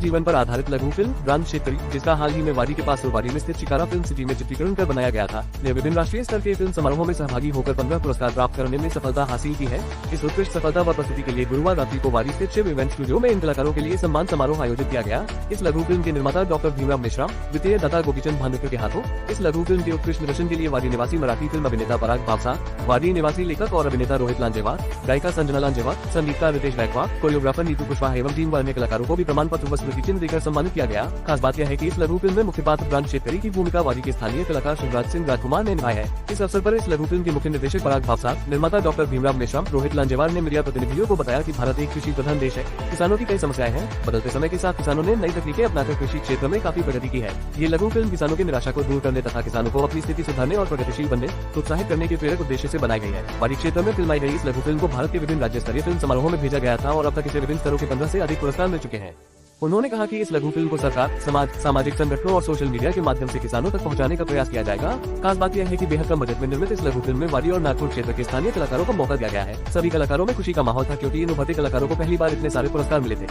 जीवन पर आधारित लघु film brand शेतकरी, जिसका हाल ही में वाड़ी के पास सुरवाड़ी में स्थित शिकारा फिल्म सिटी में चित्रीकरण कर बनाया गया था, ने विभिन्न राष्ट्रीय स्तर के फिल्म समारोह में सहभागी होकर 15 पुरस्कार प्राप्त करने में सफलता हासिल की है। इस उत्कृष्ट सफलता व प्रस्तुति के लिए गुरुवार रात्रि को वाड़ी स्थित शिव इवेंट स्टूडियो में इन कलाकारों के लिए सम्मान समारोह आयोजित किया गया। इस लघु फिल्म के निर्माता डॉक्टर भीमराव मिश्रा, वित्तीय दाता गोपीचंद भानुकर के हाथों इस लघु फिल्म के उत्कृष्ट निदर्शन के लिए वाड़ी निवासी मराठी फिल्म अभिनेता पराग भावसा, वाड़ी निवासी लेखक और अभिनेता रोहित लांजेवार, गायिका संजना लांजेवार, संगीतकार रितेश गायकवाड़, कोरियोग्राफर नीतू कुशवाहा एवं टीम व अन्य कलाकारों को भी प्रमाण पत्र व स्मृति चिन्ह देकर सम्मानित किया गया। खास बात यह है कि इस लघु फिल्म में मुख्य पात्र ब्रांड शेतकरी की भूमिका वाड़ी के स्थानीय कलाकार शिवराज सिंह राजकुमार ने निभाई है। इस अवसर पर इस लघु फिल्म के मुख्य निर्देशक पराग भावसा, निर्माता डॉक्टर भीमराव मिश्रा, रोहित लांजेवार ने मीडिया प्रतिनिधियों को बताया कि भारत एक कृषि प्रधान देश है। किसानों की कई समस्याएं हैं। बदलते समय के साथ किसानों ने नई तकनीकें अपनाकर कृषि क्षेत्र में काफी प्रगति की है। ये लघु फिल्म किसानों की निराशा को दूर करने तथा किसानों को अपनी स्थिति सुधारने और प्रगतिशील बनने प्रोत्साहित करने के प्रेरक उद्देश्य से बनाई गई है। वाड़ी क्षेत्र में फिल्माई गई इस लघु फिल्म को भारत के विभिन्न राज्य स्तरीय फिल्म समारोह में भेजा गया था और अब तक इसे विभिन्न स्तरों के 15 से अधिक पुरस्कार मिल चुके हैं। उन्होंने कहा कि इस लघु फिल्म को सरकार, समाज, सामाजिक संगठनों और सोशल मीडिया के माध्यम से किसानों तक पहुंचाने का प्रयास किया जाएगा। खास बात यह है कि बेहद कम बजट में निर्मित इस लघु फिल्म में वाड़ी और नागपुर क्षेत्र के स्थानीय कलाकारों को मौका दिया गया है। सभी कलाकारों में खुशी का माहौल था क्योंकि इन उभरते कलाकारों को पहली बार इतने सारे पुरस्कार मिले थे।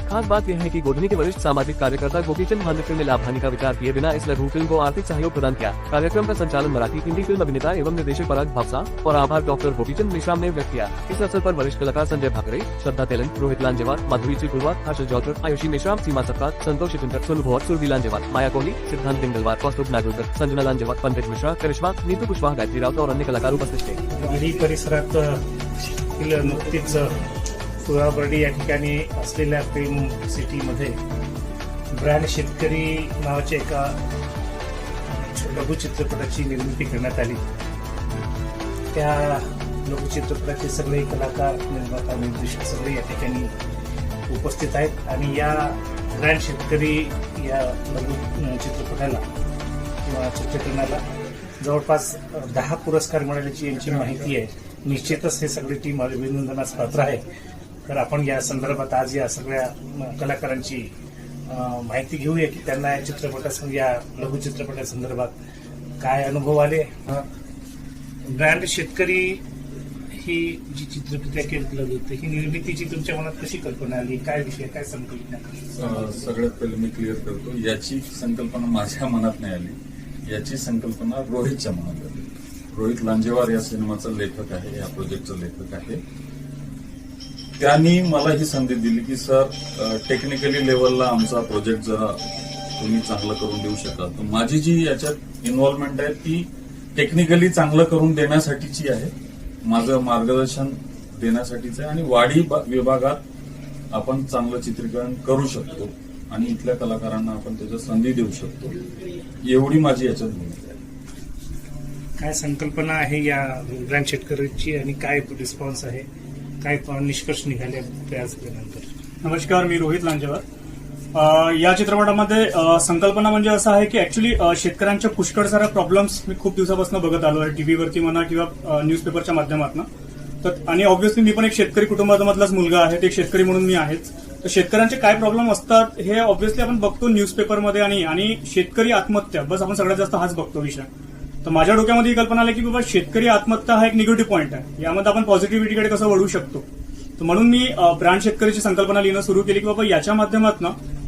खास बात यह है कि गोधनी के वरिष्ठ सामाजिक कार्यकर्ता गोपीचंद भानुकर ने लाभ हानि का विचार किए बिना इस लघु फिल्म को आर्थिक सहयोग प्रदान किया। कार्यक्रम का संचालन मराठी हिंदी फिल्म अभिनेता एवं निर्देशक पराग भावसा और आभार डॉक्टर गोपीचंद मिश्रा ने व्यक्त किया। इस अवसर पर वरिष्ठ कलाकार संजय भाकरे, श्रद्धा तेलन, रोहित लांजेवार, माधुरी चिकुलवार, हर्षद जौहर, आयुषी मिश्रा, सीमा सत्कार, संतोष चितंकर, सोनू भोर, सुरभि लांजेवार, माया कोहली, सिद्धांत पिंगलवार, कौस्तुभ नागुरकर, संजना लांजेवार, पंकज मिश्रा, करिश्मा, नीतू कुशवाहा, गायत्री राउत और अन्य कलाकार उपस्थित थे। वाडी परिसरात नुकतीच कुराबर्डी या ठिकाणी असलेल्या फिल्म सिटीमध्ये ब्रँड शेतकरी नावाच्या एका लघु चित्रपटाची निर्मिती करण्यात आली। त्या लघु चित्रपटाचे सगळे कलाकार, निर्माता, निर्देशक सगळे या ठिकाणी उपस्थित आहेत आणि या ब्रँड शेतकरी या लघु चित्रपटाला किंवा चित्रीकरणाला जवळपास 10 पुरस्कार मिळाल्याची यांची माहिती आहे। निश्चितच हे सगळी टीम अभिनंदनास पात्र आहे। तर आपण या संदर्भात आज या सगळ्या कलाकारांची माहिती घेऊया की त्यांना या चित्रपटासंग, या लघु चित्रपटासंदर्भात काय अनुभव आले। ब्रँड शेतकरी ही जी चित्रपट केली होती ही निर्मितीची तुमच्या मनात कशी कल्पना आली, काय विषय, काय संकल्पना? सगळ्यात पहिले मी क्लिअर करतो, याची संकल्पना माझ्या मनात नाही आली, याची संकल्पना रोहितच्या मनात आली। रोहित लांजेवार या सिनेमाचा लेखक आहे, या प्रोजेक्टचा लेखक आहे। त्यांनी मला ही संधी दिली की सर, टेक्निकली लेवलला आमचा प्रोजेक्ट जरा तुम्ही चांगलं करून देऊ शकाल। तर माझी जी याच्यात इन्व्हॉल्वमेंट आहे ती टेक्निकली चांगलं करून देण्यासाठीची आहे, माझं मार्गदर्शन देण्यासाठीच आहे आणि वाडी विभागात आपण चांगलं चित्रीकरण करू शकतो आणि इथल्या कलाकारांना आपण त्याची संधी देऊ शकतो, एवढी माझी याच्यात भूमिका आहे। काय संकल्पना आहे या ब्रँड शेतकरीची आणि काय रिस्पॉन्स आहे, काय निष्कर्ष निघाले प्रयास केल्यानंतर? नमस्कार, मी रोहित लांजेवार। या चित्रपटामध्ये संकल्पना म्हणजे असं आहे की ऍक्च्युली शेतकऱ्यांच्या पुष्कळ साऱ्या प्रॉब्लेम्स मी खूप दिवसापासून बघत आलो आहे, टीव्हीवरती म्हणा किंवा न्यूजपेपरच्या माध्यमातून। तर आणि ऑब्व्हियसली मी पण एक शेतकरी कुटुंबामधलाच मुलगा आहे, एक शेतकरी म्हणून मी आहेच। तर शेतकऱ्यांचे काय प्रॉब्लेम असतात हे ऑब्व्हियसली आपण बघतो न्यूजपेपरमध्ये आणि शेतकरी आत्महत्या, बस आपण सगळ्यात जास्त हाच बघतो विषय। तर माझ्या डोक्यामध्ये ही कल्पना आली की बाबा शेतकरी आत्महत्या हा एक निगेटिव्ह पॉईंट आहे, यामध्ये आपण पॉझिटिव्हिटीकडे कसं वळू शकतो। तर म्हणून मी ब्रँड शेतकरीची संकल्पना लिहिणं सुरू केली की बाबा याच्या माध्यमातून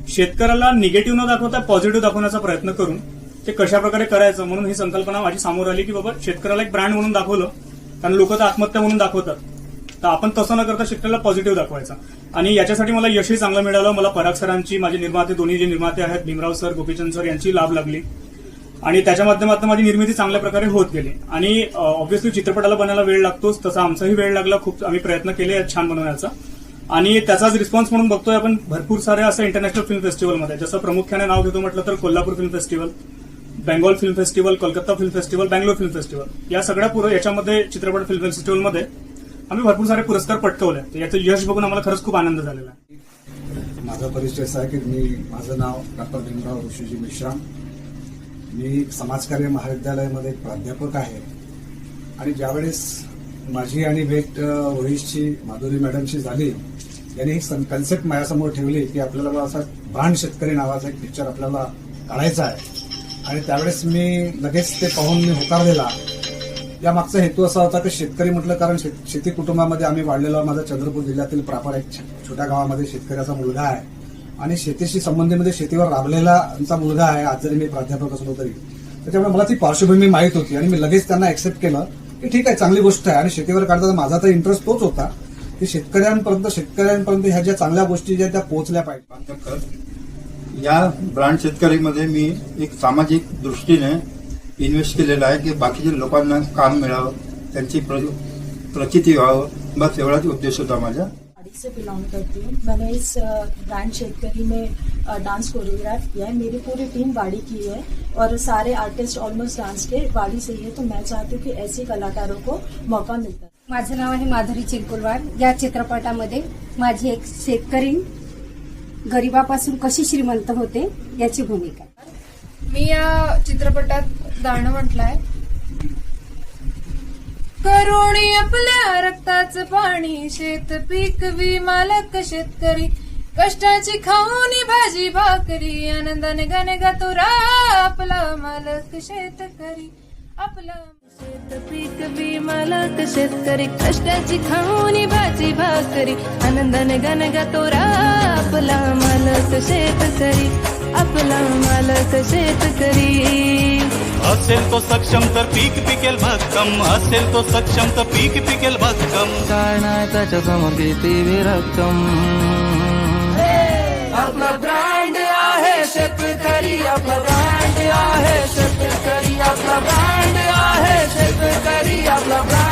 शेतकऱ्याला निगेटिव्ह न दाखवता पॉझिटिव्ह दाखवण्याचा प्रयत्न करून ते कशा प्रकारे करायचं, म्हणून ही संकल्पना माझी समोर आली की बाबा शेतकऱ्याला एक ब्रँड म्हणून दाखवलं, कारण लोक तर आत्महत्या म्हणून दाखवतात, तर आपण तसं न करता शेतकऱ्याला पॉझिटिव्ह दाखवायचं। आणि याच्यासाठी मला यशही चांगलं मिळालं। मला पराग सरांची, माझे निर्माते, दोन्ही जे निर्माते आहेत, भीमराव सर, गोपीचंद सर, यांची लाभ लागली आणि त्याच्या माध्यमातून माझी निर्मिती चांगल्या प्रकारे होत गेली। आणि ऑब्व्हियसली चित्रपटाला बनायला वेळ लागतोच, तसा आमचाही वेळ लागला, खूप आम्ही प्रयत्न केले छान बनवण्याचा आणि त्याचाच रिस्पॉन्स म्हणून बघतोय आपण भरपूर सारे असं इंटरनॅशनल फिल्म फेस्टिवलमध्ये, जसं प्रामुख्याने नाव घेतो म्हटलं तर Kolhapur film festival, Bengal film festival, Kolkata film festival, Bangalore film festival, या सगळ्या याच्यामध्ये चित्रपट फिल्म फेस्टिवलमध्ये आम्ही भरपूर सारे पुरस्कार पटकावले। तर याचं यश बघून आम्हाला खरंच खूप आनंद झालेला आहे। माझा परिचय असा आहे की माझं नाव डॉक्टर भीमराव ऋषीजी मिश्रा, मी समाजकार्य महाविद्यालयामध्ये प्राध्यापक आहे आणि ज्यावेळेस माझी आणि भेट रोहितची, माधुरी मॅडमशी झाली, यांनी ही कन्सेप्ट माझ्यासमोर ठेवली की आपल्याला असा ब्रँड शेतकरी नावाचा एक पिक्चर आपल्याला काढायचा आहे आणि त्यावेळेस मी लगेच ते पाहून मी होकार दिला। या मागचा हेतू असा होता की शेतकरी म्हटलं कारण शेती कुटुंबामध्ये आम्ही वाढलेलो, माझा चंद्रपूर जिल्ह्यातील प्रापर एक छोट्या गावामध्ये शेतकऱ्याचा मुलगा आहे आणि शेतीशी संबंधीमध्ये शेतीवर राबलेला आमचा मुलगा आहे, आज जरी मी प्राध्यापक असलो तरी. त्याच्यामुळे मला ती पार्श्वभूमी माहीत होती आणि मी लगेच त्यांना एक्सेप्ट केलं की ठीक आहे, चांगली गोष्ट आहे. आणि शेतीवर काढताना माझा तर इंटरेस्ट तोच होता की शेतकऱ्यांपर्यंत ह्या ज्या चांगल्या गोष्टी ज्या त्या पोहोचल्या पाहिजे. या ब्रँड शेतकरीमध्ये मी एक सामाजिक दृष्टीने इन्व्हेस्ट केलेला आहे की बाकीच्या लोकांना काम मिळावं, त्यांची प्रचिती व्हावं, बस एवढाच उद्देश होता माझा. वाड़ी से बिलोंग करती हूँ. मैंने इस ब्रांड शेतकरी में डांस कोरियोग्राफ किया है. मेरी पूरी टीम वाड़ी की है और सारे आर्टिस्ट ऑलमोस्ट डांस के वाड़ी से ही है. तो मैं चाहती हूँ कि ऐसे कलाकारों को मौका मिलता है. माझं नाव आहे माधुरी चिंकुलवाड. या चित्रपटामध्ये माझी एक शेतकरी गरिबापासून कशी श्रीमंत होते याची भूमिका. मी या चित्रपटात गाणं म्हटलंय. करुणी आपल्या रक्ताचं पाणी, शेत पीक मालक शेतकरी, कष्टाची खाऊनी भाजी भाकरी, आनंदाने गाणे गातो आपला मालक शेतकरी. आपला शेत पीक मालक शेतकरी, कष्टाची खाऊनी भाजी भाकरी, आनंदाने गाणे गातो आपला मालक शेतकरी. आपला मालक शेतकरी. असेल तो सक्षम तर पीक पिकेल भक्कम, असेल तो सक्षम तर पीक पिकेल भक्कम. काय नाही त्याच्या समोर किती रक्कम. आपला ब्रँड आहे शेतकरी, आपला ब्रँड आहे शेतकरी, आपला ब्रँड आहे शेतकरी, आपला ब्रँड